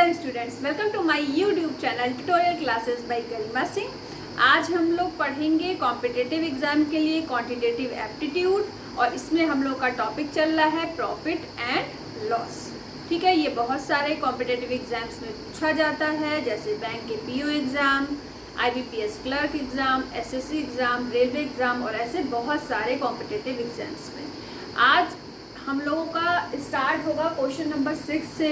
Hello students, welcome to my YouTube channel tutorial classes by Garima Singh. आज हम लोग पढ़ेंगे कॉम्पिटिटिव एग्जाम के लिए क्वांटिटेटिव एप्टीट्यूड और इसमें हम लोग का टॉपिक चल रहा है प्रॉफिट एंड लॉस। ठीक है, ये बहुत सारे कॉम्पिटिटिव एग्जाम्स में पूछा जाता है, जैसे बैंक के PO exam, IBPS clerk exam, SSC exam, railway exam और ऐसे बहुत सारे कॉम्पिटिटिव एग्जाम्स में। आज हम लोगों का स्टार्ट होगा क्वेश्चन नंबर 6 से।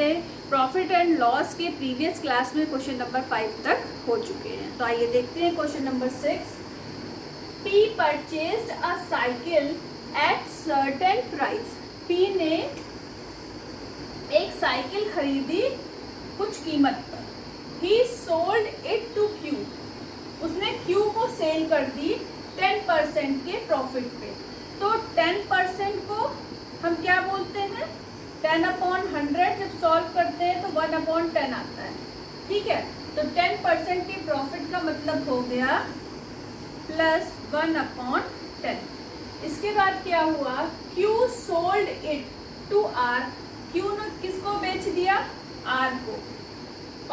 प्रॉफिट एंड लॉस के प्रीवियस क्लास में क्वेश्चन नंबर 5 तक हो चुके हैं। तो आइए देखते हैं question number 6। P purchased a cycle at certain price. P ने एक साइकिल खरीदी कुछ कीमत पर। He sold it to Q। उसने Q को सेल कर दी 10% के प्रॉफिट पे। तो 10% को हम क्या बोलते हैं, 10/100। जब सॉल्व करते हैं तो 1/10 आता है। ठीक है, तो 10% के प्रॉफिट का मतलब हो गया प्लस 1/10। इसके बाद क्या हुआ, Q sold it to R। Q ने किसको बेच दिया, R को,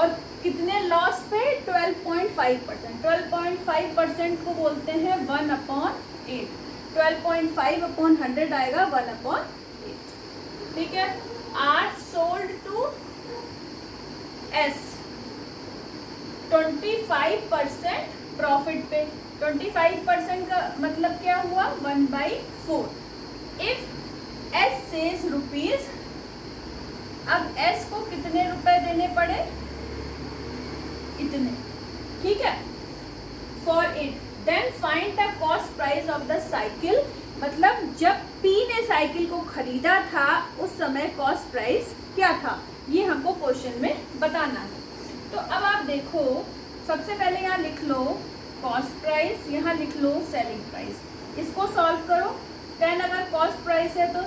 और कितने लॉस पे, 12.5%। 12.5% को बोलते हैं 1/8। 12.5/100 आएगा 1/8। ठीक है, R sold to S 25% profit पे। 25% का मतलब क्या हुआ, 1/4। इफ S सेज रुपीज, अब S को कितने रुपए देने पड़े, इतने। ठीक है, for it then find the cost price of the cycle. मतलब जब P ने साइकिल को खरीदा था उस समय कॉस्ट प्राइस क्या था, ये हमको क्वेश्चन में बताना है। तो अब आप देखो, सबसे पहले यहाँ लिख लो कॉस्ट प्राइस, यहाँ लिख लो सेलिंग प्राइस। इसको सॉल्व करो। 10 अगर कॉस्ट प्राइस है तो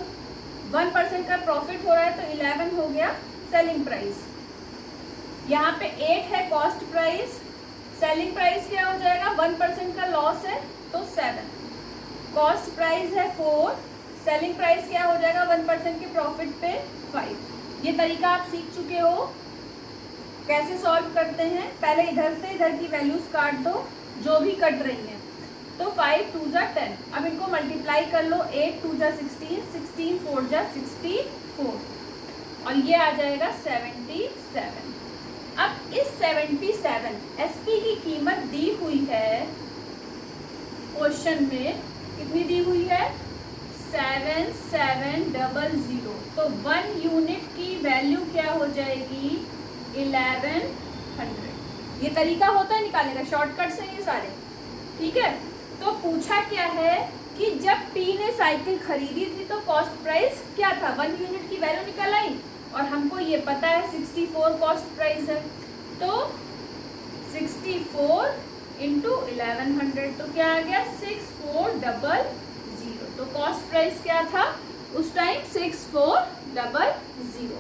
1% का प्रॉफिट हो रहा है तो 11 हो गया सेलिंग प्राइस। यहाँ पे 8 है कॉस्ट प्राइस, सेलिंग प्राइस क्या हो जाएगा, 1% का लॉस है तो 7। कॉस्ट प्राइस है 4, सेलिंग प्राइस क्या हो जाएगा 1% के प्रॉफिट पे 5। ये तरीका आप सीख चुके हो कैसे सॉल्व करते हैं। पहले इधर से इधर की वैल्यूज काट दो जो भी कट रही हैं। तो 5 2 जा 10। अब इनको मल्टीप्लाई कर लो, 8 2 जा 16, 16 4 जा 64 और ये आ जाएगा 77। अब इस 77 SP की कीमत दी हुई है क्वेश्चन में, कितनी दी हुई है, 7700। तो 1 यूनिट की वैल्यू क्या हो जाएगी, 1100। ये तरीका होता है निकालने का, शॉर्टकट से ये सारे। ठीक है, तो पूछा क्या है कि जब P ने साइकिल खरीदी थी तो कॉस्ट प्राइस क्या था, 1 यूनिट की वैल्यू निकल आई और हमको ये पता है 64 कॉस्ट प्राइस है। तो 64 इंटू 1100 तो क्या आ गया, 6400। तो कॉस्ट प्राइस क्या था उस टाइम, 6400।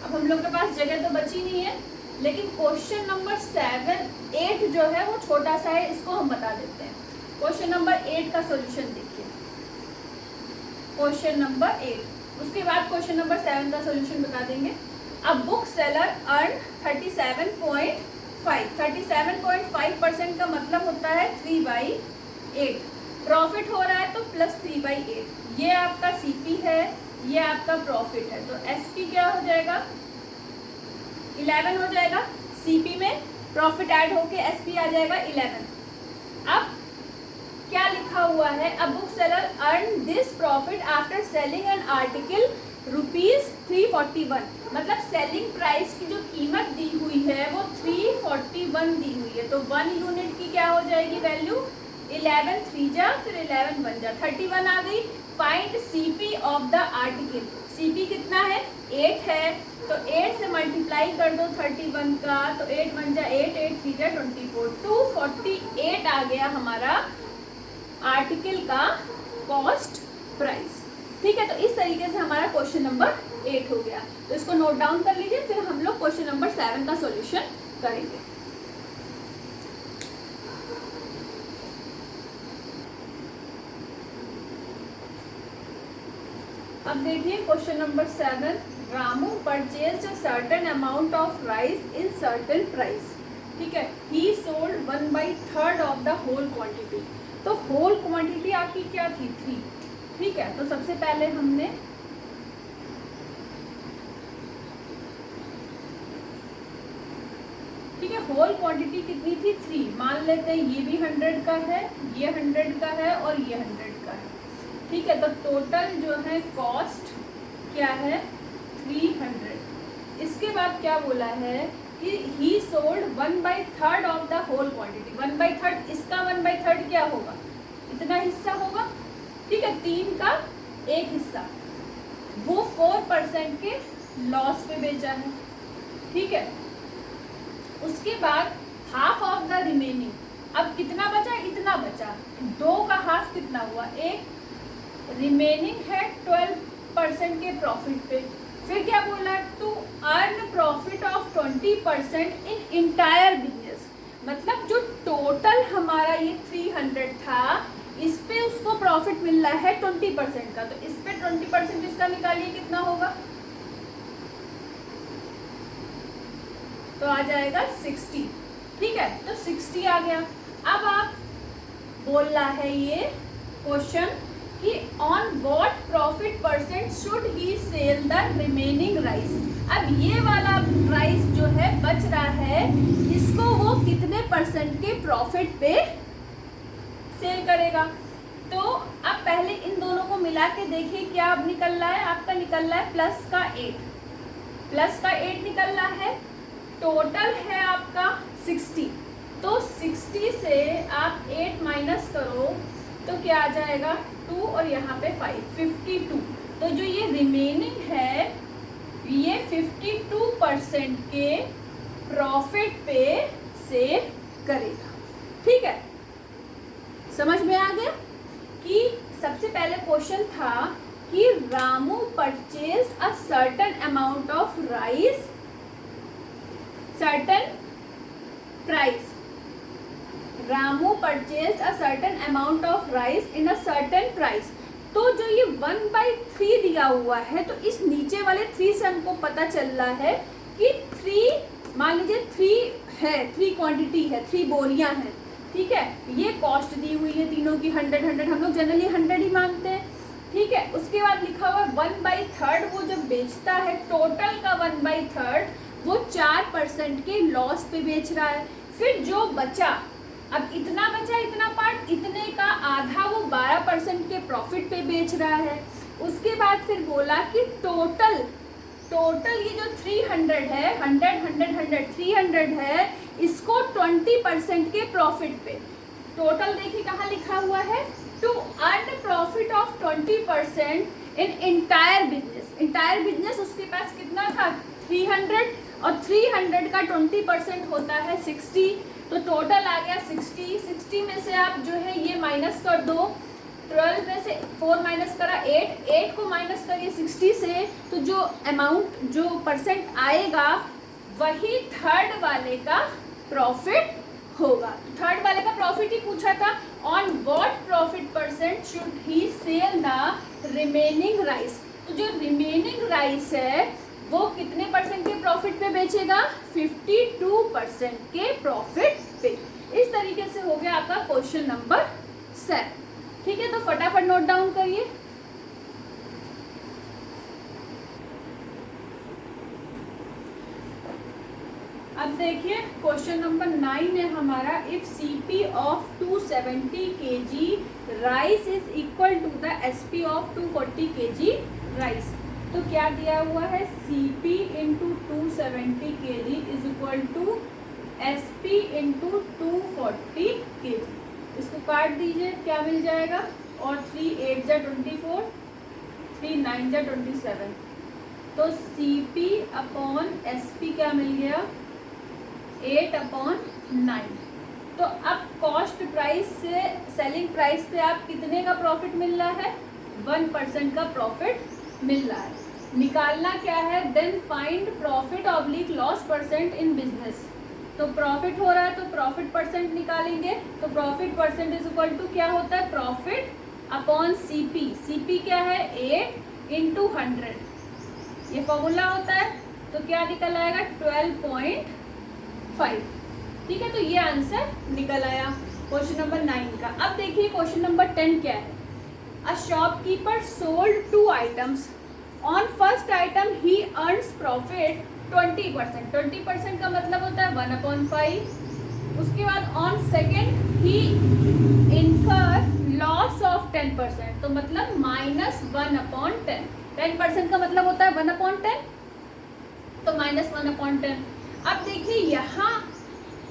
अब हम लोग के पास जगह तो बची नहीं है, लेकिन क्वेश्चन नंबर 7 8 जो है वो छोटा सा है, इसको हम बता देते हैं। क्वेश्चन नंबर 8 का सॉल्यूशन देखिए, क्वेश्चन नंबर 8। उसके बाद क्वेश्चन नंबर 7 का सॉल्यूशन बता देंगे। अब बुक सेलर अर्न 37.5। 37.5% का मतलब होता है 3/8। प्रॉफिट हो रहा है तो प्लस 3/8। ये आपका CP है, ये आपका प्रॉफिट है, तो SP क्या हो जाएगा, 11 हो जाएगा। CP में प्रॉफिट ऐड होके SP आ जाएगा 11। अब क्या लिखा हुआ है, अब book seller earn this profit after selling an article ₹341। मतलब सेलिंग प्राइस की जो कीमत दी हुई है वो 341 दी हुई है। तो 1 यूनिट की क्या हो जाएगी वैल्यू, 11 3 जा, फिर 11 1 जा, 31 आ गई। Find CP of the article. CP कितना है, 8 है, तो 8 से मल्टीप्लाई कर दो 31 का, तो 8 1 जा 8, 8 3 जा 24, 248 आ गया हमारा आर्टिकल का कॉस्ट प्राइस। ठीक है, तो इस तरीके से हमारा क्वेश्चन नंबर 8 हो गया। तो इसको नोट डाउन कर लीजिए, फिर हम लोग क्वेश्चन नंबर 7 का सॉल्यूशन करेंगे। अब देखिए question number 7, Ramu purchase a certain amount of rice in certain price. ठीक है, he sold 1/3 of the whole quantity. तो होल क्वांटिटी आपकी क्या थी? 3। ठीक है, तो सबसे पहले हमने ठीक है, होल क्वांटिटी कितनी थी? 3। मान लेते हैं ये भी 100 का है, ये 100 का है और ये 100 का है। ठीक है, तो टोटल जो है कॉस्ट क्या है? 300। इसके बाद क्या बोला है कि he sold 1/3 of the whole quantity. 1/3, इसका 1/3 क्या होगा? इतना हिस्सा होगा। ठीक है, 3 का 1 हिस्सा, वो 4% के लॉस पे बेचा है। ठीक है, उसके बाद हाफ ऑफ द रिमेनिंग, अब कितना बचा? इतना बचा। 2 का हाफ कितना हुआ? 1। रिमेनिंग है 12% के प्रॉफिट पे। फिर क्या बोला? To earn profit of 20% in entire business. मतलब जो टोटल हमारा ये 300 था, इस पे उसको प्रॉफिट मिल रहा है 20% का, तो इस पे 20% इसका निकालिए, कितना होगा? तो आ जाएगा 60। ठीक है, तो 60 आ गया। अब आप बोल रहा है ये क्वेश्चन कि on what profit percent should he sell the remaining rice. अब ये वाला राइस जो है बच रहा है, इसको वो कितने परसेंट के प्रॉफिट पे सेल करेगा? तो अब पहले इन दोनों को मिला के देखिए क्या अब निकल रहा है। आपका निकल रहा है प्लस का 8 निकल रहा है। टोटल है आपका 60, तो 60 से आप 8 माइनस करो तो क्या आ जाएगा? 2 और यहाँ पे 5, 52। तो जो ये रिमेनिंग है ये 52% के प्रॉफिट पे सेल करेगा। ठीक है, समझ में आ गया कि सबसे पहले क्वेश्चन था कि Ramu purchase a certain amount of rice certain price. Ramu purchased a certain amount of rice in a certain price. तो जो ये 1/3 दिया हुआ है, तो इस नीचे वाले 3 से हमको पता चल रहा है कि 3, मान लीजिए 3 है, 3 क्वांटिटी है, 3 बोरियां हैं। ठीक है, ये कॉस्ट दी हुई है तीनों की 100, हम लोग जनरली 100 ही मानते हैं। ठीक है, उसके बाद लिखा हुआ है 1/3, वो जब बेचता है टोटल का 1/3 वो 4% के लॉस पे बेच रहा है। फिर जो बचा, अब इतना बचा, इतना पार्ट, इतने का आधा वो 12% के प्रॉफिट पे बेच रहा है। उसके बाद फिर बोला कि टोटल ये जो 300 है, 100 300 है, इसको 20% के प्रॉफिट पे। टोटल देखिए कहाँ लिखा हुआ है? To earn profit of 20% in entire business. उसके पास कितना था? 300, और 300 का 20% होता है 60, तो टोटल आ गया 60 में से आप जो है ये माइनस कर दो। 12 में से 4 माइनस करा 8 को माइनस करिए 60 से, तो जो अमाउंट, जो परसेंट आएगा वही थर्ड वाले का प्रॉफिट होगा। थर्ड वाले का प्रॉफिट ही पूछा था। On what profit percent should he sell the remaining rice. तो जो रिमेनिंग राइस है वो कितने परसेंट के प्रॉफिट पे बेचेगा? 52% के प्रॉफिट पे। इस तरीके से हो गया आपका क्वेश्चन नंबर 7। ठीक है, तो फटाफट नोट डाउन करिए। अब देखिए क्वेश्चन नंबर 9 है हमारा, if CP of 270 kg rice is equal to the SP of 240 kg rice. तो क्या दिया हुआ है? CP into 270 kg is equal to SP into 240 kg। इसको काट दीजिए, क्या मिल जाएगा? और 3 8 जा 24, 3 9 जा 27, तो CP अपॉन SP क्या मिल गया? 8/9। तो अब कॉस्ट प्राइस से सेलिंग प्राइस पे आप कितने का प्रॉफिट मिल रहा है? 1% का प्रॉफिट मिल रहा है। निकालना क्या है? Then find profit oblique loss percent in business. तो प्रॉफिट हो रहा है तो प्रॉफिट परसेंट निकालेंगे। तो profit percent is equal to क्या होता है? Profit upon CP। CP क्या है? 8, इंटू 100, ये फॉर्मूला होता है। तो क्या निकल आएगा 12.5। ठीक है, तो ये आंसर निकल आया क्वेश्चन नंबर 9 का। अब देखिए क्वेश्चन नंबर 10 क्या है। A shopkeeper sold 2 items, on first item he earns profit 20%। 20% का मतलब होता है 1/5। उसके बाद ऑन सेकेंड ही इनकर लॉस ऑफ 10%, तो मतलब -1/10। 10% का मतलब होता है 1/10, तो -1/10। अब देखिए यहाँ,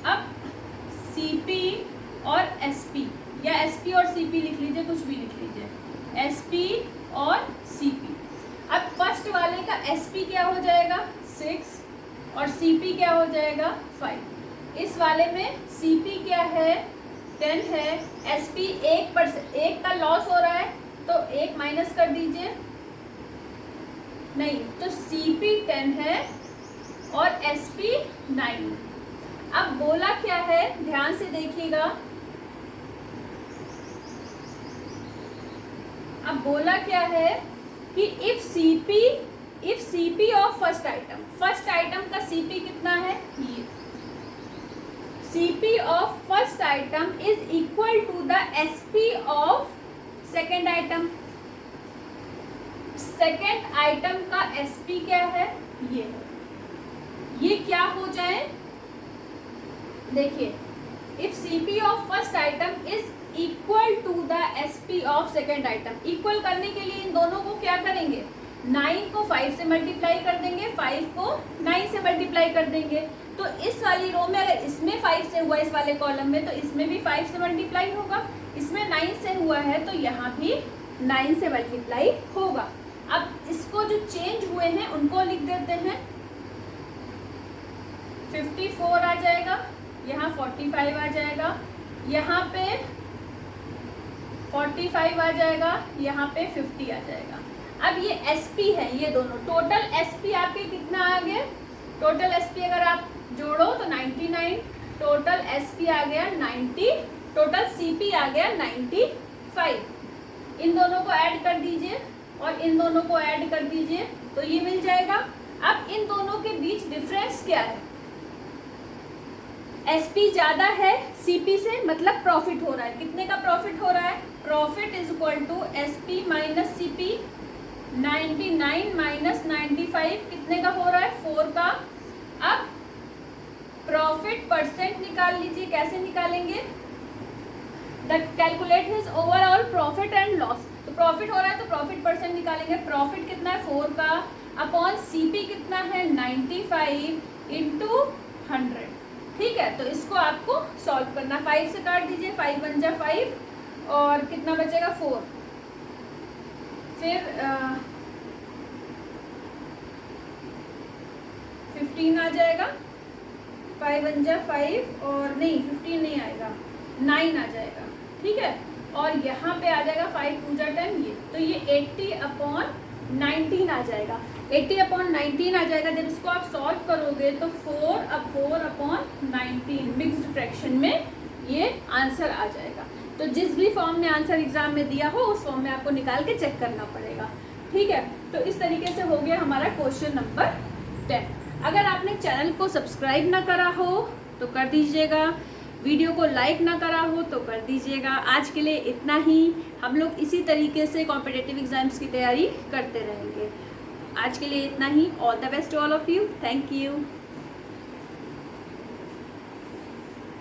अब CP और SP, या SP और CP लिख लीजिए, कुछ भी लिख लीजिए, SP और CP। अब फर्स्ट वाले का SP क्या हो जाएगा 6 और CP क्या हो जाएगा 5। इस वाले में CP क्या है 10 है, SP 1 का लॉस हो रहा है, तो 1 माइनस कर दीजिए, नहीं तो CP 10 है और SP 9। अब बोला क्या है, ध्यान से देखिएगा। अब बोला क्या है कि if CP of first item का CP कितना है, ये CP of first item is equal to the SP of second item. Second item का SP क्या है, ये क्या हो जाए, देखिए if CP of first item is equal to the SP of second item. Equal करने के लिए इन दोनों को क्या करेंगे, 9 को 5 से मल्टीप्लाई कर देंगे, 5 को 9 से मल्टीप्लाई कर देंगे। तो इस वाली रो में अगर इसमें 5 से हुआ इस वाले कॉलम में, तो इसमें भी 5 से मल्टीप्लाई होगा। इसमें 9 से हुआ है तो यहाँ भी 9 से मल्टीप्लाई होगा। अब इसको जो चेंज हुए हैं उनको लिख देते हैं, 54 आ जाएगा, यहाँ 45 आ जाएगा, यहाँ पे 45 आ जाएगा, यहाँ पे 50 आ जाएगा। अब ये SP है, ये दोनों टोटल SP आपके कितना आ गया, टोटल SP अगर आप जोड़ो तो 99, टोटल SP आ गया 90, टोटल CP आ गया 95। इन दोनों को ऐड कर दीजिए और इन दोनों को ऐड कर दीजिए तो ये मिल जाएगा। अब इन दोनों के बीच डिफरेंस क्या है, SP ज़्यादा है CP से, मतलब प्रॉफिट हो रहा है। कितने का प्रॉफिट हो रहा है, profit is equal to SP minus CP। 99 minus 95 कितने का हो रहा है, 4 का। अब प्रॉफिट परसेंट निकाल लीजिए, कैसे निकालेंगे, calculate his overall profit and loss. तो प्रॉफिट हो रहा है तो प्रॉफिट परसेंट निकालेंगे। प्रॉफिट कितना है 4 का, अपॉन CP कितना है 95 इंटू 100। ठीक है, तो इसको आपको सॉल्व करना, 5 से काट दीजिए, 5 बन जा 5 और कितना बचेगा 4, फिर 15 आ जाएगा, 5 बन जा 5 और नहीं 15 नहीं आएगा, 9 आ जाएगा। ठीक है, और यहाँ पे आ जाएगा 5 2 जा 10, तो ये 80/19 आ जाएगा। 80/19 आ जाएगा। जब इसको आप सॉल्व करोगे तो 4/19 मिक्स्ड फ्रैक्शन में ये आंसर आ जाएगा। तो जिस भी फॉर्म में आंसर एग्जाम में दिया हो उस फॉर्म में आपको निकाल के चेक करना पड़ेगा। ठीक है, तो इस तरीके से हो गया हमारा क्वेश्चन नंबर 10। अगर आपने चैनल को सब्सक्राइब ना करा हो तो कर दीजिएगा, वीडियो को लाइक ना करा हो तो कर दीजिएगा। आज के लिए इतना ही। हम लोग इसी तरीके से कॉम्पिटिटिव एग्जाम्स की तैयारी करते रहेंगे। आज के लिए इतना ही। All the best to all of you. Thank you.